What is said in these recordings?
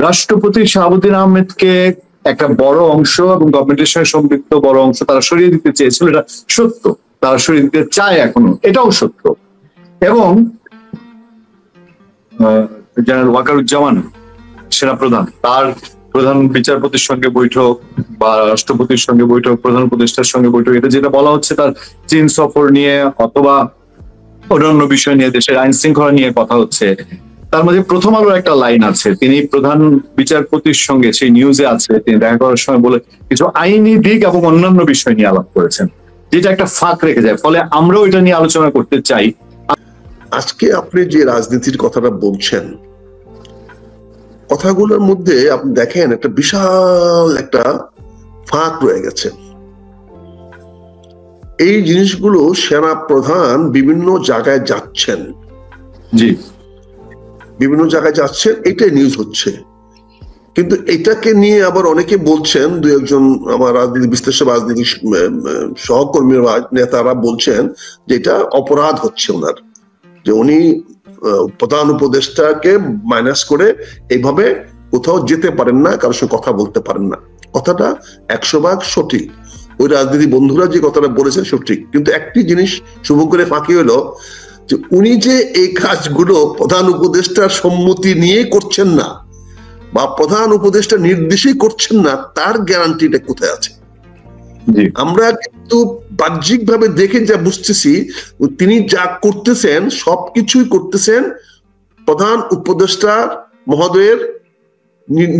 রাষ্ট্রপতি শাহাবুদ্দিন আহমেদকে একটা বড় অংশ এবং গভর্নমেন্টের সঙ্গে সম্পৃক্ত বড় অংশ তারা সরিয়ে দিতে চেয়েছিল, এটা সত্য। তারা সরিয়ে দিতে চায় এখনো, এটাও সত্য। এবং জেনারেল ওয়াকারুজ্জামান সেনাপ্রধান, তার প্রধান বিচারপতির সঙ্গে বৈঠক বা রাষ্ট্রপতির সঙ্গে বৈঠক, প্রধান উপদেষ্টার সঙ্গে বৈঠক, এটা যেটা বলা হচ্ছে তার চীন সফর নিয়ে অথবা অন্যান্য বিষয় নিয়ে, দেশের আইন শৃঙ্খলা নিয়ে কথা হচ্ছে। তার মধ্যে প্রথম আলোর একটা লাইন আছে, তিনি প্রধান বিচারপতির সঙ্গে, সেই নিউজে আছে, তিনি দেখা করার সময় বলে কিছু আইনি দিক এবং অন্যান্য বিষয় নিয়ে আলাপ করেছেন, যেটা একটা ফাঁক রেখে যায়। ফলে আমরাও এটা নিয়ে আলোচনা করতে চাই। আজকে আপনি যে রাজনীতির কথাটা বলছেন, কথাগুলোর মধ্যে আপনি দেখেন একটা বিশাল একটা ফাঁক রয়ে গেছে। এই জিনিসগুলো সেনা প্রধান বিভিন্ন জায়গায় যাচ্ছেন, জি, বিভিন্ন জায়গায় যাচ্ছেন, এটাই নিউজ হচ্ছে। কিন্তু এটাকে নিয়ে আবার অনেকে বলছেন, দু একজন আমার রাজনীতি বিশ্লেষক, রাজনীতি সহকর্মী নেতারা বলছেন যে এটা অপরাধ হচ্ছে ওনার, যে উনি প্রধান উপদেষ্টাকে মাইনাস করে এইভাবে কোথাও যেতে পারেন না, কারোর সঙ্গে কথা বলতে পারেন না। কথাটা 100% সঠিক। ওই রাজনীতি বন্ধুরা যে কথাটা বলেছেন সঠিক, কিন্তু একটি জিনিস শুভঙ্করের ফাঁকি হলো যে উনি যে এই কাজগুলো প্রধান উপদেষ্টার সম্মতি নিয়ে করছেন না বা প্রধান উপদেষ্টা নির্দেশই করছেন না, তার গ্যারান্টিটা কোথায় আছে? আমরা কিন্তু বাহ্যিক ভাবে দেখে যা বুঝতেছি, তিনি যা করতেছেন সবকিছুই করতেছেন প্রধান উপদেষ্টা মহোদয়ের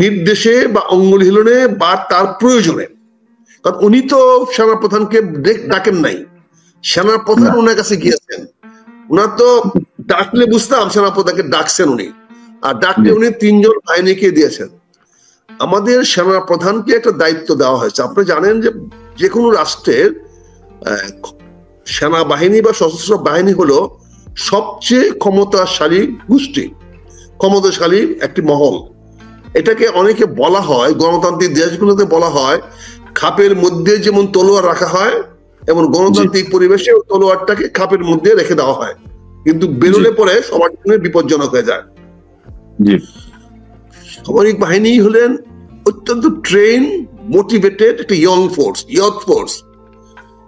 নির্দেশে বা অঙ্গুলি হিলনে বা তার প্রয়োজনে। কারণ উনি তো সেনাপ্রধানকে ডাকেন নাই, সেনাপ্রধান ওনার কাছে গিয়েছেন। ওনার তো ডাকলে বুঝতাম সেনাপ্রধানকে ডাকছেন উনি, আর ডাকলে উনি 3 জন বাহিনীকে দিয়েছেন। আমাদের সেনাপ্রধানকে একটা দায়িত্ব দেওয়া হয়েছে। আপনি জানেন যে কোনো রাষ্ট্রের সেনাবাহিনী বা সশস্ত্র বাহিনী হলো সবচেয়ে ক্ষমতাশালী গোষ্ঠী, ক্ষমতাশালী একটি মহল। এটাকে অনেকে বলা হয়, গণতান্ত্রিক দেশগুলোতে বলা হয় খাপের মধ্যে যেমন তলোয়ার রাখা হয়, এমন গণতান্ত্রিক পরিবেশে তলোয়ারটাকে খাপের মধ্যে রেখে দেওয়া হয়, কিন্তু বেরোলে পরে সবার জন্য বিপজ্জনক হয়ে যায়। সামরিক বাহিনী হলেন অত্যন্ত ট্রেন, মোটিভেটেড একটা ইয়ং ফোর্স, ইয়থ ফোর্স।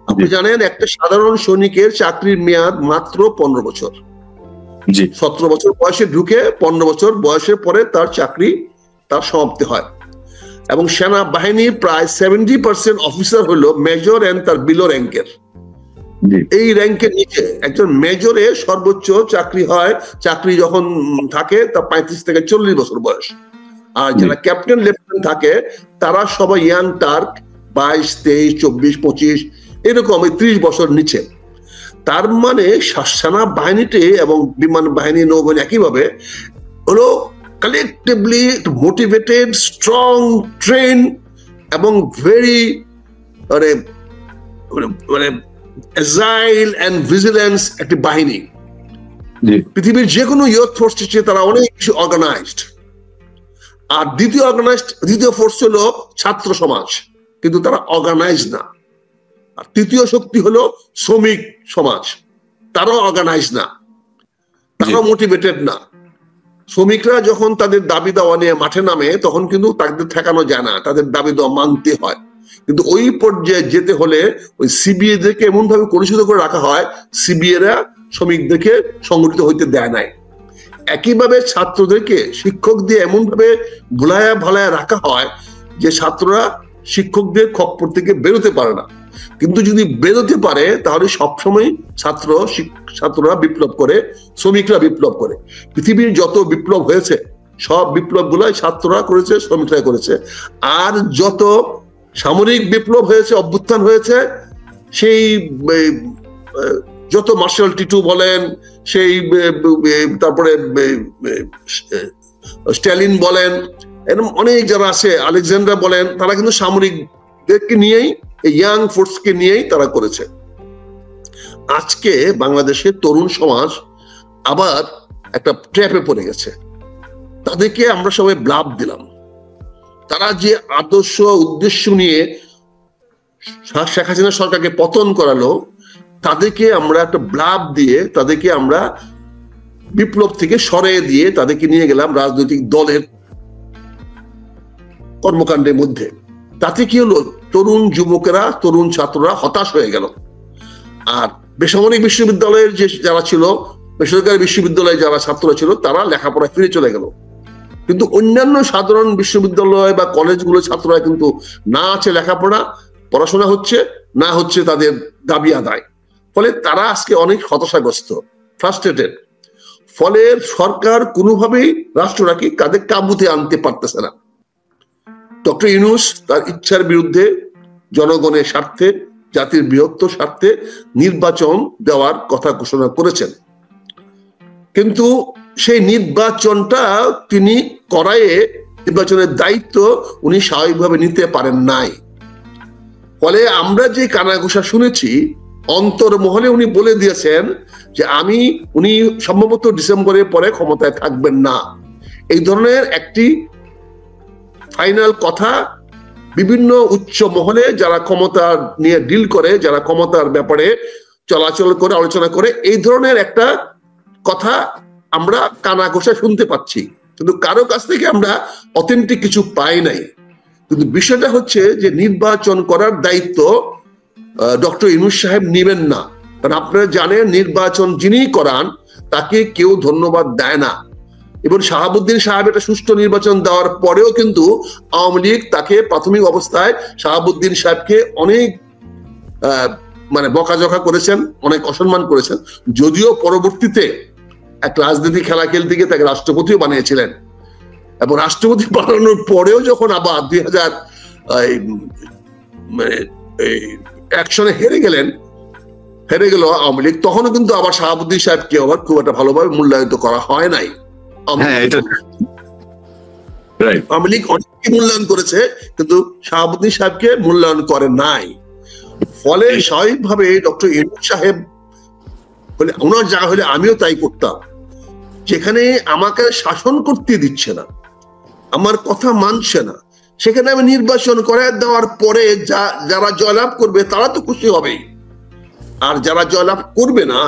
আপনি জানেন একটা সাধারণ সৈনিকের চাকরির মেয়াদ মাত্র 15 বছর। 17 বছর বয়সে ঢুকে 15 বছর বয়সের পরে তার চাকরি তার সমাপ্তি হয়। এবং সেনা বাহিনীর প্রায় 70% অফিসার হলো মেজর এন্ড তার বিলো র্যাঙ্কের। এই র্যাঙ্কের নিচে একজন মেজরে সর্বোচ্চ চাকরি হয়, চাকরি যখন থাকে তা 35 থেকে 40 বছর বয়স। আর যারা ক্যাপ্টেন লেফটেন্যান্ট থাকে তারা সবাই ইয়াং টার্ক, 22, 23, 24, 25 এরকম 30 বছর নিচে। তার মানে সেনা বাহিনীতে এবং বিমান বাহিনী, নৌবাহিনী একইভাবে হলো কালেক্টিভলি মোটিভেটেড, স্ট্রং, ট্রেন এবং ভেরি মানে এজাইল এন্ড ভিজিলেন্স একটি বাহিনী। পৃথিবীর যে কোনো ইয়ুথ ফোর্স চেয়ে তারা অনেক বেশি অর্গানাইজড। আর দ্বিতীয় ফোর্স হলো ছাত্র সমাজ, কিন্তু তারা অর্গানাইজড না। আর তৃতীয় শক্তি হলো শ্রমিক সমাজ, তারাও অর্গানাইজ না, তারাও মোটিভেটেড না। শ্রমিকরা যখন তাদের দাবি দাওয়া নিয়ে মাঠে নামে তখন কিন্তু তাদের ঠেকানো যায় না, তাদের দাবি দাওয়া মানতে হয়। কিন্তু ওই পর্যায়ে যেতে হলে ওই সিবিএ দেরকে এমন ভাবে কলুষিত করে রাখা হয়, সিবিএরা শ্রমিকদেরকে সংগঠিত হইতে দেয় নাই। একইভাবে ছাত্রদেরকে শিক্ষক দিয়ে এমন ভাবে ভুলায়া ভালায়া রাখা হয় যে ছাত্ররা শিক্ষকদের খপ্পর থেকে বেরোতে পারে না। কিন্তু যদি বেরোতে পারে তাহলে সবসময় ছাত্ররা বিপ্লব করে, শ্রমিকরা বিপ্লব করে। পৃথিবীর যত বিপ্লব হয়েছে সব বিপ্লব গুলাই ছাত্ররা করেছে, শ্রমিকরা করেছে। আর যত সামরিক বিপ্লব হয়েছে, অভ্যুত্থান হয়েছে, সেই যত মার্শাল টিটু বলেন, সেই তারপরে স্ট্যালিন বলেন, এরকম অনেক যারা আছে, আলেকজান্ডার বলেন, তারা কিন্তু সামরিকদেরকে নিয়েই, ইয়াং ফোর্সকে নিয়েই তারা করেছে। আজকে বাংলাদেশের তরুণ সমাজ আবার একটা ট্র্যাপে পড়ে গেছে। তাদেরকে আমরা সবাই ব্লাব দিলাম। তারা যে আদর্শ উদ্দেশ্য নিয়ে শেখ হাসিনা সরকারকে পতন করালো, তাদেরকে আমরা একটা ব্লাব দিয়ে, তাদেরকে আমরা বিপ্লব থেকে সরিয়ে দিয়ে তাদেরকে নিয়ে গেলাম রাজনৈতিক দলের কর্মকাণ্ডের মধ্যে। তাতে কি হলো, তরুণ যুবকেরা, তরুণ ছাত্ররা হতাশ হয়ে গেল। আর বেসামরিক বিশ্ববিদ্যালয়ের যে যারা ছিল, বেসরকারি বিশ্ববিদ্যালয়ে যারা ছাত্ররা ছিল, তারা লেখাপড়া ফিরে চলে গেল। কিন্তু অন্যান্য সাধারণ বিশ্ববিদ্যালয় বা কলেজগুলো ছাত্ররা কিন্তু না আছে লেখাপড়া, পড়াশোনা হচ্ছে না, হচ্ছে তাদের দাবি আদায়। ফলে তারা আজকে অনেক হতাশাগ্রস্ত, ফ্রাস্ট্রেটেড। ফলে সরকার কোনোভাবেই রাষ্ট্রটাকে কাদের কাবুতে আনতে পারতেছে না। ডক্টর ইউনূস তার ইচ্ছার বিরুদ্ধে জনগণের স্বার্থে, জাতির বৃহত্তর স্বার্থে নির্বাচন দেওয়ার কথা ঘোষণা করেছেন। কিন্তু সেই নির্বাচনটা তিনি করায়ে নির্বাচনের দায়িত্ব উনি স্বাভাবিকভাবে নিতে পারেন নাই। ফলে আমরা যে কানাঘুষা শুনেছি, অন্তর্মহলে উনি বলে দিয়েছেন যে উনি সম্ভবত ডিসেম্বরের পরে ক্ষমতায় থাকবেন না। এই ধরনের একটি ফাইনাল কথা বিভিন্ন উচ্চ মহলে যারা ক্ষমতা নিয়ে ডিল করে, যারা ক্ষমতার ব্যাপারে চলাচল করে, আলোচনা করে, এই ধরনের একটা কথা আমরা কানাঘোষা শুনতে পাচ্ছি, কিন্তু কারো কাছ থেকে আমরা অথেন্টিক কিছু পাই নাই। কিন্তু বিষয়টা হচ্ছে যে নির্বাচন করার দায়িত্ব ডক্টর ইউনূস সাহেব নেবেন না। কারণ আপনারা জানেন, নির্বাচন যিনি করান তাকে কেউ ধন্যবাদ দেয় না। এবং শাহাবুদ্দিন সাহেব একটা সুষ্ঠু নির্বাচন দেওয়ার পরেও কিন্তু আওয়ামী লীগ তাকে প্রাথমিক অবস্থায় শাহাবুদ্দিন সাহেবকে অনেক বকাঝকা করেছেন, অনেক অসম্মান করেছেন। যদিও পরবর্তীতে এক রাজনীতি খেলা খেলতে গিয়ে তাকে রাষ্ট্রপতিও বানিয়েছিলেন, এবং রাষ্ট্রপতি বানানোর পরেও যখন আবার 2001 হেরে গেল আওয়ামী লীগ, তখনও কিন্তু আবার শাহাবুদ্দিন সাহেবকে আবার খুব একটা ভালোভাবে মূল্যায়িত করা হয় নাই। আওয়ামী লীগ অনেককে মূল্যায়ন করেছে, কিন্তু শাহাবুদ্দিন সাহেবকে মূল্যায়ন করে নাই। ফলে স্বাভাবিকভাবে ডক্টর ইউনূস সাহেব বলে, ওনার জায়গা হলে আমিও তাই করতাম। যেখানে আমাকে শাসন করতে দিচ্ছে না, আমার কথা মানছে না, সেখানে আমি নির্বাচন করে দেওয়ার পরে যারা জয়লাভ করবে তারা তো খুশি হবেই, আর যারা জয়লাভ করবে না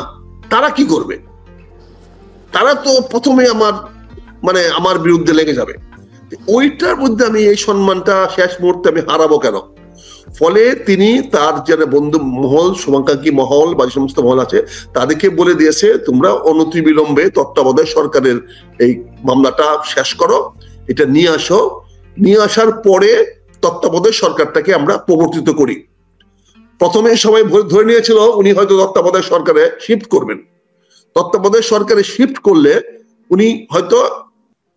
তারা কি করবে? তারা তো প্রথমে আমার বিরুদ্ধে লেগে যাবে। ওইটার মধ্যে আমি এই সম্মানটা শেষ মুহূর্তে আমি হারাবো কেন? ফলে তিনি তার যারা বন্ধু মহল, শুভাকাঙ্ক্ষী মহল বা যে সমস্ত মহল আছে, তাদেরকে বলে দিয়েছে, তোমরা অনতিবিলম্বে তত্ত্বাবধায়ক সরকারের এই মামলাটা শেষ করো, এটা নিয়ে আসো, নিয়ে আসার পরে তত্ত্বাবধায়ক সরকারটাকে আমরা প্রবর্তিত করি। প্রথমে সবাই ধরে নিয়েছিল উনি হয়তো তত্ত্বাবধায়ক সরকারে শিফট করবেন। তত্ত্বাবধায়ক সরকারে শিফট করলে উনি হয়তো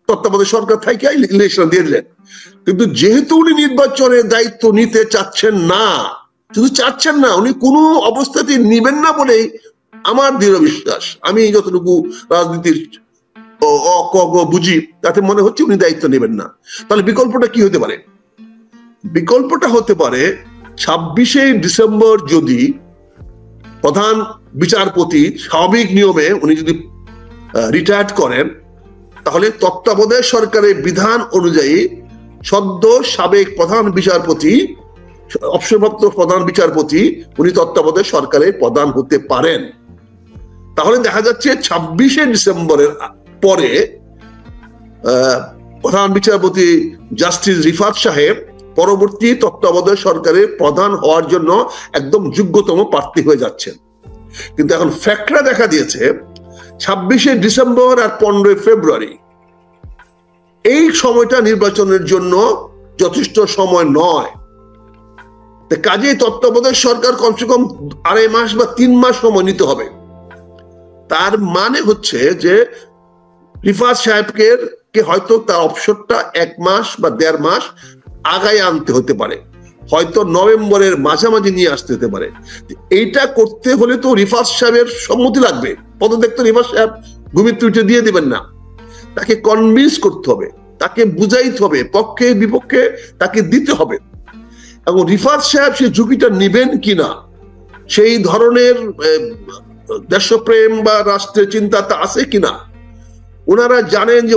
তত্ত্বাবধায়ক সরকার থেকে ইলেকশন দিয়ে দিলেন। কিন্তু যেহেতু উনি নির্বাচনের দায়িত্ব নিতে চাচ্ছেন না, শুধু চাচ্ছেন না, উনি কোনো অবস্থাতে নিবেন না বলেই আমার দৃঢ় বিশ্বাস, আমি যতটুকু রাজনীতির বুঝি, তাতে মনে হচ্ছে উনি দায়িত্ব নেবেন না। তাহলে বিকল্পটা কি হতে পারে? বিকল্পটা হতে পারে 26শে ডিসেম্বর যদি প্রধান বিচারপতি স্বাভাবিক নিয়মে উনি যদি রিটায়ার্ড করেন, তাহলে তত্ত্বাবধায়ক সরকারের বিধান অনুযায়ী সদ্য সাবেক প্রধান বিচারপতি, অবসরপ্রাপ্ত প্রধান বিচারপতি, উনি তত্ত্বাবধায়ক সরকারের প্রধান হতে পারেন। তাহলে দেখা যাচ্ছে 26শে ডিসেম্বরের পরে প্রধান বিচারপতি জাস্টিস রিফাত সাহেব পরবর্তী তত্ত্বাবধায়ক সরকারের প্রধান হওয়ার জন্য একদম যোগ্যতম প্রার্থী হয়ে যাচ্ছেন। কিন্তু এখন ফ্যাক্টরা দেখা দিয়েছে 26শে ডিসেম্বর আর 15 ফেব্রুয়ারি এই সময়টা নির্বাচনের জন্য যথেষ্ট সময় নয়। কাজেই তত্ত্বাবধায়ক সরকার কমসে কম 2.5 মাস বা 3 মাস সময় নিতে হবে। তার মানে হচ্ছে যে রিফাত সাহেবকে হয়তো তার অবসরটা 1 মাস বা 1.5 মাস আগায় আনতে হতে পারে, হয়তো নভেম্বরের মাঝামাঝি নিয়ে আসতে হতে পারে। এইটা করতে হলে তো রিফাত সাহেবের সম্মতি লাগবে। পদত্যাগ তো রিফাত সাহেব ঘুমিয়ে উঠে দিয়ে দিবেন না, তাকে কনভিন্স করতে হবে, তাকে বুঝাইতে হবে, পক্ষে বিপক্ষে তাকে দিতে হবে। এবং রিফাত সাহেব সেই ঝুঁকিটা নিবেন কিনা, সেই ধরনের দেশপ্রেম বা রাষ্ট্রের চিন্তা তা আছে কিনা। ওনারা জানেন যে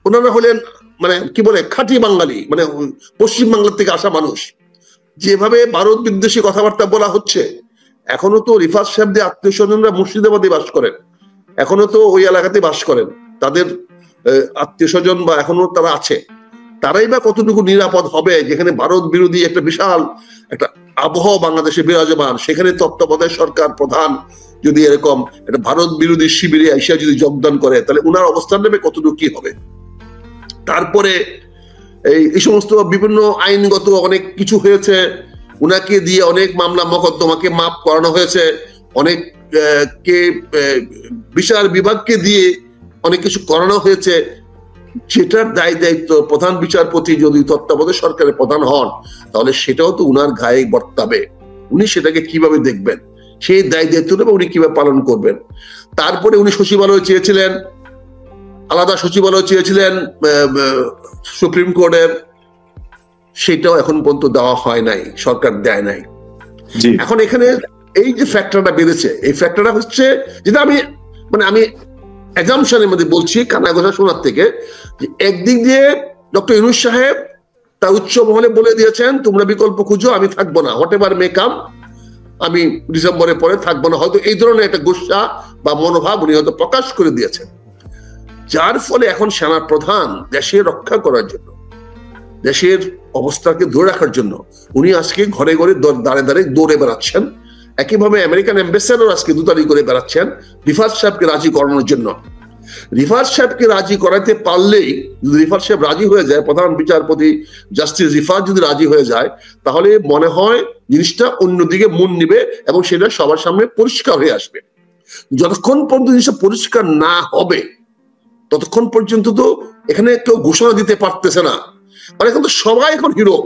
ওনারা হলেন কি বলে খাঁটি বাঙালি, পশ্চিম বাংলার থেকে আসা মানুষ। যেভাবে ভারত বিদ্বেষী কথাবার্তা বলা হচ্ছে, এখনো তো রিফাত সাহেবদের আত্মীয় স্বজনরা মুর্শিদাবাদে বাস করেন, এখনো তো ওই এলাকাতে বাস করেন, তাদের আত্মীয় স্বজন বা এখনো তারা আছে, তারাই বা কতটুকু নিরাপদ হবে, যেখানে ভারত বিরোধী একটা বিশাল একটা আবহাওয়া বাংলাদেশে বিরাজমান, সেখানে তত্ত্বাবধায়ক সরকার প্রধান যদি এরকম একটা ভারত বিরোধী শিবিরে এসে যদি যোগদান করে, তাহলে উনার অবস্থান নেবে কতটুকু কি হবে। তারপরে এই সমস্ত বিভিন্ন আইনগত অনেক কিছু হয়েছে, উনাকে দিয়ে অনেক মামলা মোকদ্দমাকে মাফ করানো হয়েছে, অনেক কে বিচার বিভাগকে দিয়ে অনেক কিছু করানো হয়েছে, যেটার দায় দায়িত্ব প্রধান বিচারপতি যদি তত্ত্বাবধায়ক সরকারের প্রধান হন, তাহলে সেটাও তো উনার গায়ে বর্তাবে। উনি সেটাকে কিভাবে দেখবেন, সেই দায় দায়িত্ব উনি কিভাবে পালন করবেন। তারপরে উনি সচিবালয় চেয়েছিলেন, আলাদা সচিবালয় চেয়েছিলেন সুপ্রিম কোর্টের, সেটাও এখন পর্যন্ত দেওয়া হয় নাই, সরকার দেয় নাই। এখন এখানে এই যে ফ্যাক্টরটা বেড়েছে, এই ফ্যাক্টরটা হচ্ছে যেটা আমি অ্যাজাম্পশনের মধ্যে বলছি কানাঘোষা শোনার থেকে, যে একদিক দিয়ে ডক্টর ইউনূস সাহেব তার উচ্চ মহলে বলে দিয়েছেন তোমরা বিকল্প খুঁজো, আমি থাকবো না, হোয়াট এভার মে কাম, আমি ডিসেম্বরের পরে থাকবো না, হয়তো এই ধরনের একটা গুসা বা মনোভাব উনি হয়তো প্রকাশ করে দিয়েছেন। যার ফলে এখন সেনা প্রধান দেশের রক্ষা করার জন্য, দেশের অবস্থাকে ধরে রাখার জন্য উনি আজকে ঘরে ঘরে দাঁড়ে দাঁড়িয়ে দৌড়ে বেড়াচ্ছেন। একইভাবে আমেরিকান অ্যাম্বাসেডর আজকে দুতারি করে বেড়াচ্ছেন রিফাত সাহেবকে রাজি করানোর জন্য। রিফাত সাহেবকে রাজি করাতে পারলেই, যদি রিফাত সাহেব রাজি হয়ে যায়, প্রধান বিচারপতি জাস্টিস রিফাত যদি রাজি হয়ে যায়, তাহলে মনে হয় জিনিসটা অন্যদিকে মন নিবে এবং সেটা সবার সামনে পরিষ্কার হয়ে আসবে। যতক্ষণ পর্যন্ত জিনিসটা পরিষ্কার না হবে, ততক্ষণ পর্যন্ত তো এখানে কেউ ঘোষণা দিতে পারতেছে না। মানে এখন তো সবাই এখন হিরো,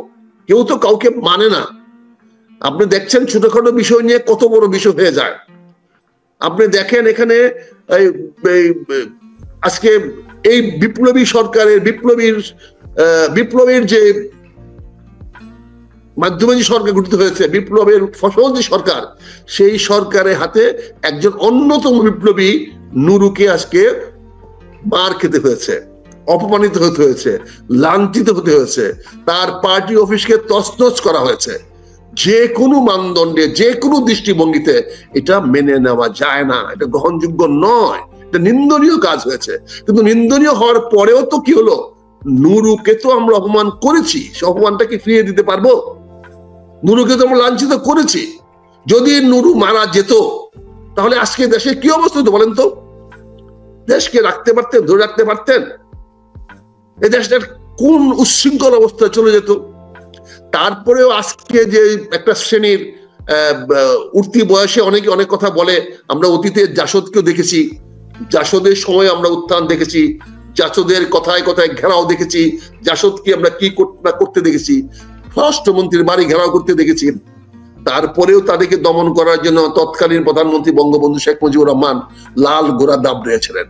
কেউ তো কাউকে মানে না। আপনি দেখছেন ছোটখাটো বিষয় নিয়ে কত বড় বিষয় হয়ে যায়। আপনি দেখেন এখানে আজকে এই বিপ্লবী সরকারের বিপ্লবের যে মাধ্যমে যে সরকার গঠিত হয়েছে, বিপ্লবের ফসল যে সরকার, সেই সরকারের হাতে একজন অন্যতম বিপ্লবী নুরুকে আজকে মার খেতে হয়েছে, অপমানিত হতে হয়েছে, লাঞ্ছিত হতে হয়েছে, তার পার্টি অফিসকে তছনছ করা হয়েছে। যে কোনো মানদণ্ডে, যে কোনো দৃষ্টিভঙ্গিতে এটা মেনে নেওয়া যায় না, এটা গ্রহণযোগ্য নয়, এটা নিন্দনীয় কাজ হয়েছে। কিন্তু নিন্দনীয় হওয়ার পরেও তো কি হলো, নুরুকে তো আমরা অপমান করেছি, সে অপমানটা কি ফিরিয়ে দিতে পারবো? নুরুকে তো আমরা লাঞ্ছিত করেছি। যদি নুরু মারা যেত, তাহলে আজকে দেশে কি অবস্থা হতো বলেন তো? দেশকে রাখতে পারতেন, ধরে রাখতে পারতেন? এই দেশটার কোন উচ্ছৃঙ্খল অবস্থায় চলে যেত। তারপরেও আজকে যে একটা শ্রেণীর উঠতি বয়সে অনেকে অনেক কথা বলে, আমরা অতীতে জাসদকেও দেখেছি, জাসদের সময় আমরা উত্থান দেখেছি, জাসদের কথায় কথায় ঘেরাও দেখেছি, জাসদকে আমরা কি করতে দেখেছি, স্বরাষ্ট্রমন্ত্রীর বাড়ি ঘেরাও করতে দেখেছি। তারপরেও তাদেরকে দমন করার জন্য তৎকালীন প্রধানমন্ত্রী বঙ্গবন্ধু শেখ মুজিবুর রহমান লাল গোড়া দাবড়িয়েছিলেন।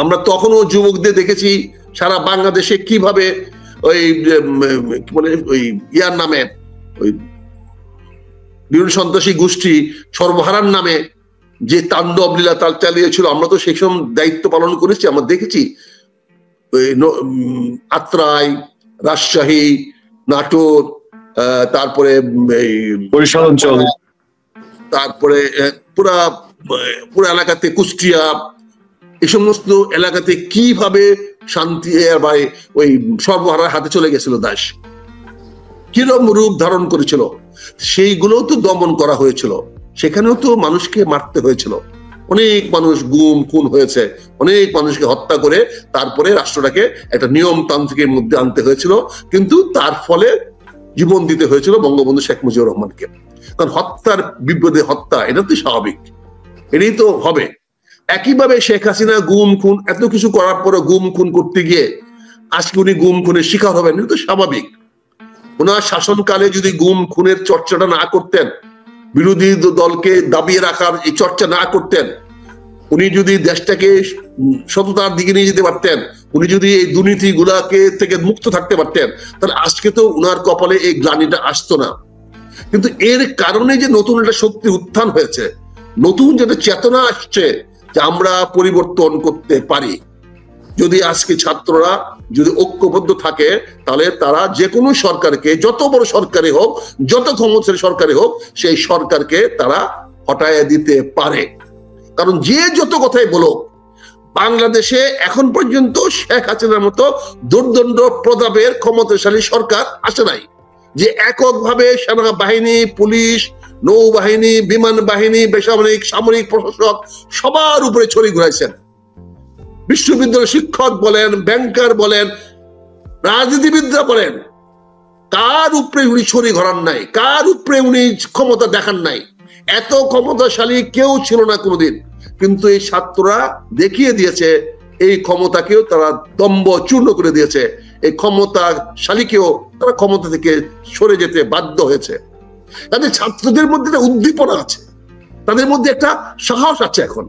আমরা তখনও যুবকদের দেখেছি সারা বাংলাদেশে কিভাবে ওই ইয়ার নামে, ওই বিভিন্ন সন্ত্রাসী গোষ্ঠী সর্বহারার নামে যে তাণ্ডব লীলা তার চালিয়েছিল। আমরা তো সেই সময় দায়িত্ব পালন করেছি, আমরা দেখেছি আত্রাই, রাজশাহী, নাটোর, তারপরে বরিশাল অঞ্চল, তারপরে পুরা এলাকাতে কুষ্টিয়া, এই সমস্ত এলাকাতে কিভাবে শান্তি ওই সর্বহারার হাতে চলে গেছিল দাস, কিরকম রূপ ধারণ করেছিল, সেইগুলো তো দমন করা হয়েছিল। সেখানেও তো মানুষকে মারতে হয়েছিল, অনেক মানুষ গুম খুন হয়েছে, অনেক মানুষকে হত্যা করে তারপরে রাষ্ট্রটাকে একটা নিয়মতান্ত্রিকের মধ্যে আনতে হয়েছিল। কিন্তু তার ফলে জীবন দিতে হয়েছিল বঙ্গবন্ধু শেখ মুজিবুর রহমানকে। কারণ হত্যার বিপদে হত্যা, এটা তো স্বাভাবিক, এটাই তো হবে। একইভাবে শেখ হাসিনা গুম খুন এত কিছু করার পরে গুম খুন করতে গিয়ে আজকে উনি গুম খুনের শিকার হবেন, এটা তো স্বাভাবিক। ওনার শাসনকালে যদি গুম খুনের চর্চাটা না করতেন, বিরোধী দলকে দাবিয়ে রাখার এই চর্চা না করতেন, উনি যদি দেশটাকে সততার দিকে নিয়ে যেতে পারতেন, উনি যদি এই দুর্নীতি গুলাকে থেকে মুক্ত থাকতে পারতেন, তাহলে আজকে তো উনার কপালে এই গ্লানিটা আসতো না। কিন্তু এর কারণে যে নতুন একটা শক্তি উত্থান হয়েছে, নতুন যেটা চেতনা আসছে যে আমরা পরিবর্তন করতে পারি, যদি আজকে ছাত্ররা যদি ঐক্যবদ্ধ থাকে, তাহলে তারা যে কোনো সরকারকে, যত বড় সরকারই হোক, যত ক্ষমতার সরকারই হোক, সেই সরকারকে তারা হটায় দিতে পারে। কারণ যে যত কথাই বলো, বাংলাদেশে এখন পর্যন্ত শেখ হাসিনার মতো দুর্দণ্ড প্রতাপের ক্ষমতাশালী সরকার আসে নাই, যে এককভাবে সেনাবাহিনী, পুলিশ, নৌবাহিনী, বিমান বাহিনী, বেসামরিক, সামরিক প্রশাসক সবার উপরে ছড়ি ঘুরাইছেন। বিশ্ববিদ্যালয় শিক্ষক বলেন, ব্যাংকার বলেন, রাজনীতিবিদরা বলেন, কার উপরে উনি ছড়ি ঘোরান নাই, কার উপরে উনি ক্ষমতা দেখান নাই। এত ক্ষমতাশালী কেউ ছিল না কোনোদিন। কিন্তু এই ছাত্ররা দেখিয়ে দিয়েছে, এই ক্ষমতাকেও তারা দম্ভ চূর্ণ করে দিয়েছে, এই ক্ষমতাশালীকেও তারা ক্ষমতা থেকে সরে যেতে বাধ্য হয়েছে। তাদের ছাত্রদের মধ্যে একটা উদ্দীপনা আছে, তাদের মধ্যে একটা সাহস আছে। এখন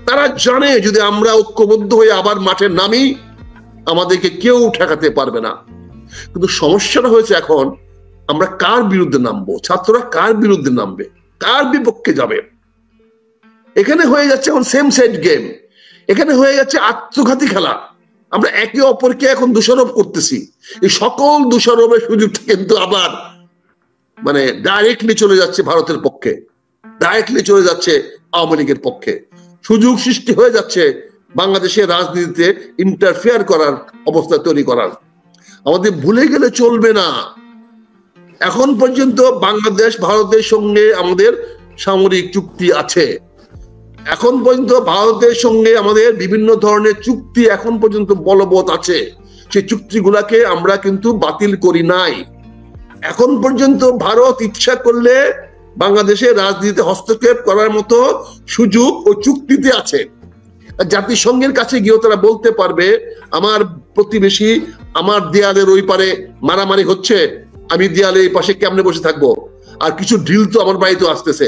তারা জানে যদি আমরা ঐক্যবদ্ধ হয়ে আবার মাঠে নামি, আমাদেরকে কেউ ঠেকাতে পারবে না। কিন্তু সমস্যাটা হয়েছে এখন আমরা কার বিরুদ্ধে নামবো, ছাত্ররা কার বিরুদ্ধে নামবে, কার বিপক্ষে যাবে। এখানে হয়ে যাচ্ছে এখন সেম সাইড গেম, এখানে হয়ে যাচ্ছে আত্মঘাতী খেলা। আমরা একে অপরকে এখন দোষারোপ করতেছি। এই সকল দোষারোপের সুযোগটা কিন্তু আবার মানে ডাইরেক্টলি চলে যাচ্ছে ভারতের পক্ষে, ডাইরেক্টলি চলে যাচ্ছে আওয়ামী লীগের পক্ষে। সুযোগ সৃষ্টি হয়ে যাচ্ছে বাংলাদেশের রাজনীতিতে ইন্টারফেয়ার করার অবস্থা তৈরি করার। আমাদের ভুলে গেলে চলবে না, এখন পর্যন্ত বাংলাদেশ ভারতের সঙ্গে আমাদের সামরিক চুক্তি আছে। এখন পর্যন্ত ভারতের সঙ্গে আমাদের বিভিন্ন ধরনের চুক্তি এখন পর্যন্ত বলবৎ আছে। সেই চুক্তিগুলাকে আমরা কিন্তু বাতিল করি নাই। এখন পর্যন্ত ভারত ইচ্ছা করলে বাংলাদেশের রাজনীতিতে হস্তক্ষেপ করার মতো সুযোগ ও চুক্তিতে আছে। জাতিসংঘের কাছে গিয়েও তারা বলতে পারবে, আমার প্রতিবেশী আমার দেয়ালের ওই পারে মারামারি হচ্ছে, আমি দেয়ালের এই পাশে কেমনে বসে থাকবো? আর কিছু ড্রিল তো আমার বাড়িতে আসতেছে,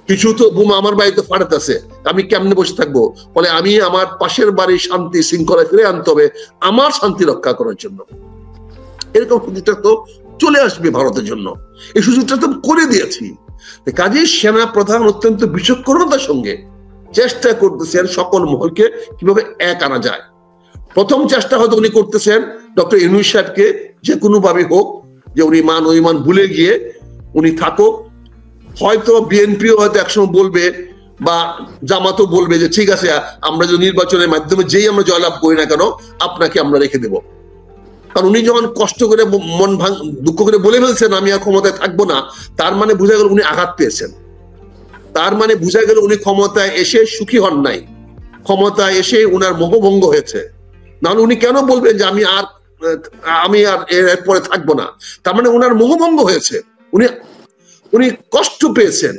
কিছু তো বোমা আমার বাড়িতে ফাটাতেছে, আমি কেমনে বসে থাকবো? বলে আমি আমার পাশের বাড়ির শান্তি শৃঙ্খলা ফিরে আনতে হবে আমার শান্তি রক্ষা করার জন্য। এরকম সুযোগটা তো চলে আসবে ভারতের জন্য, এই সুযোগটা তো করে দিয়েছি। কাজেই সেনা প্রধান অত্যন্ত বিচক্ষণতার সঙ্গে চেষ্টা করতেছেন সকল মহলকে কিভাবে এক আনা যায়। প্রথম চেষ্টা হয়তো উনি করতেছেন ডক্টর ইউনূস সাহেবকে যে কোনো ভাবে হোক, যে উনি মান অভিমান ভুলে গিয়ে উনি থাকুক। হয়তো বিএনপিও হয়তো একসময় বলবে বা জামাতও বলবে যে ঠিক আছে, আমরা যদি নির্বাচনের মাধ্যমে যেই আমরা জয়লাভ করি না কেন আপনাকে আমরা রেখে দেব। কারণ উনি যখন কষ্ট করে মন দুঃখ করে বলে ফেলছেন আমি আর ক্ষমতায় থাকবো না, তার মানে বোঝা গেল উনি আঘাত পেয়েছেন, তার মানে বোঝা গেল উনি ক্ষমতায় এসে সুখী হন নাই, ক্ষমতায় এসে উনার মোহভঙ্গ হয়েছে। নাহলে উনি কেন বলবেন যে আমি আর এর পরে থাকবো না? তার মানে উনার মোহভঙ্গ হয়েছে, উনি কষ্ট পেয়েছেন,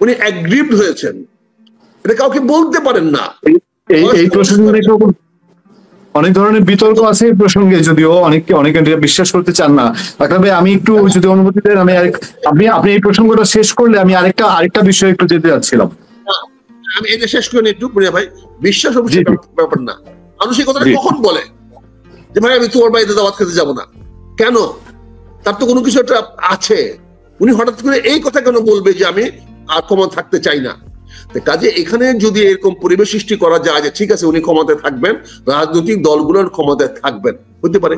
উনি অ্যাগ্রিভড হয়েছেন। এটা কাউকে বলতে পারেন না। এই প্রসঙ্গে অনেক ধরনের বিতর্ক আছে এই প্রসঙ্গে, যদিও অনেকে বিশ্বাস করতে চান না। তবে আমি একটু যদি অনুমতি দেন, আপনি এই প্রসঙ্গটা শেষ করলে আমি আরেকটা বিষয়ে একটু যেতে যাচ্ছিলাম। আমি এটা শেষ করে একটু ভাই, বিশ্বাস অবশ্যই ব্যাপার না। মানুষ এই কথাটা কখন বলে যে ভাই আমি তোমার বাড়িতে দাওয়াত খেতে যাবো না? কেন? তার তো কোনো কিছু একটা আছে। উনি হঠাৎ করে এই কথা কেন বলবে যে আমি আর ক্ষমতা থাকতে চাই না? কাজে এখানে যদি এরকম পরিবেশ সৃষ্টি করা যায় যে ঠিক আছে উনি ক্ষমতায় থাকবেন, রাজনৈতিক দলগুলোর ক্ষমতায় থাকবেন, হতে পারে।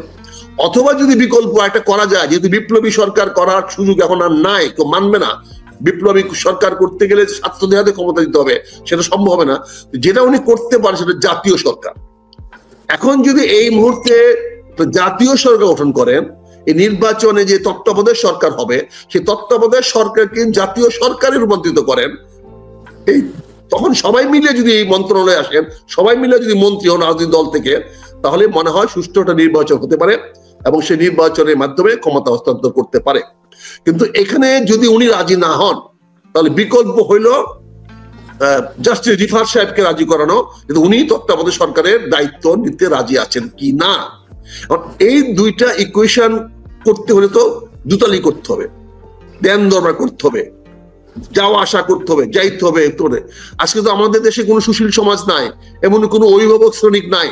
অথবা যদি বিকল্প একটা করা যায়, যেহেতু বিপ্লবী সরকার করার সুযোগ এখন আর নাই, কেউ মানবে না, বিপ্লবী সরকার করতে গেলে ছাত্রদের হাতে ক্ষমতা দিতে হবে, সেটা সম্ভব হবে না। যেটা উনি করতে পারেন সেটা জাতীয় সরকার। এখন যদি এই মুহূর্তে জাতীয় সরকার গঠন করেন, এই নির্বাচনে যে তত্ত্বাবধায়ক সরকার হবে, সেই তত্ত্বাবধায়ক সরকারকে জাতীয় সরকারে রূপান্তরিত করেন, তখন সবাই মিলে যদি এই মন্ত্রণালয়ে আসেন, সবাই মিলে যদি মন্ত্রী হন রাজনৈতিক দল থেকে, তাহলে মনে হয় সুষ্ঠু একটা নির্বাচন হতে পারে এবং সেই নির্বাচনের মাধ্যমে ক্ষমতা হস্তান্তর করতে পারে। কিন্তু এখানে যদি উনি রাজি না হন, তাহলে বিকল্প হইল জাস্টিস রিফাত সাহেবকে রাজি করানো, কিন্তু উনি তত্ত্বাবধায়ক সরকারের দায়িত্ব নিতে রাজি আছেন কি না। এই দুইটা ইকুয়েশন করতে হলে তো দুতালি করতে হবে, দেন দরবার করতে হবে, যাওয়া আসা করতে হবে, যাইতে হবে। আজকে তো আমাদের দেশে কোনো সুশীল সমাজ নাই, এমন কোনো অভিভাবক শ্রমিক নাই,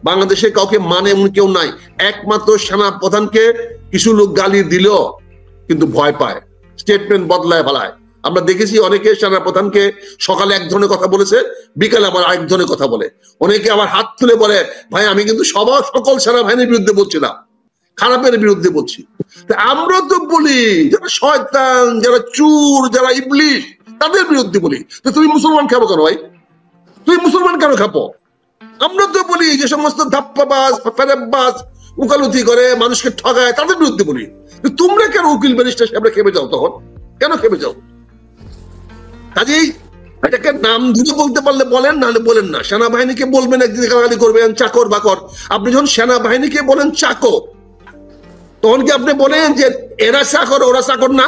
বাংলাদেশে কাউকে মানে এমন কেউ নাই। একমাত্র সেনা প্রধানকে কিছু লোক গালি দিল কিন্তু ভয় পায়, স্টেটমেন্ট বদলায় ফেলায়। আমরা দেখেছি অনেকে সেনা প্রধানকে সকালে এক ধরনের কথা বলেছে, বিকালে আবার আরেক ধরনের কথা বলে। অনেকে আবার হাত তুলে বলে ভাই আমি কিন্তু সকল সেনাবাহিনীর বিরুদ্ধে বলছি না, খারাপের বিরুদ্ধে বলছি। আমরা তো বলি যারা শয়তান, যারা চোর, যারা ইবলিশ, তাদের বিরুদ্ধে বলি। তো তুমি মুসলমান খাবো কেন ভাই? তুই মুসলমান কেন খাপো? আমরা তো বলি যে সমস্ত ধাপ্পাবাজ ফেরেববাজ উকালতি করে মানুষকে ঠগায় তাদের বিরুদ্ধে বলি, তোমরা কেন উকিল ব্যারিস্টার সাহেবরা খেপে যাও? তখন কেন খেপে যাও? কাজেই এটাকে নাম ধরে বলতে পারলে বলেন, নাহলে বলেন না। সেনাবাহিনীকে বলবেন একদিন গালাগালি করবেন চাকর বাকর। আপনি যখন সেনাবাহিনীকে বলেন চাকর, তখন কি আপনি বলেন যে এরা চাকর ওরা চাকর না?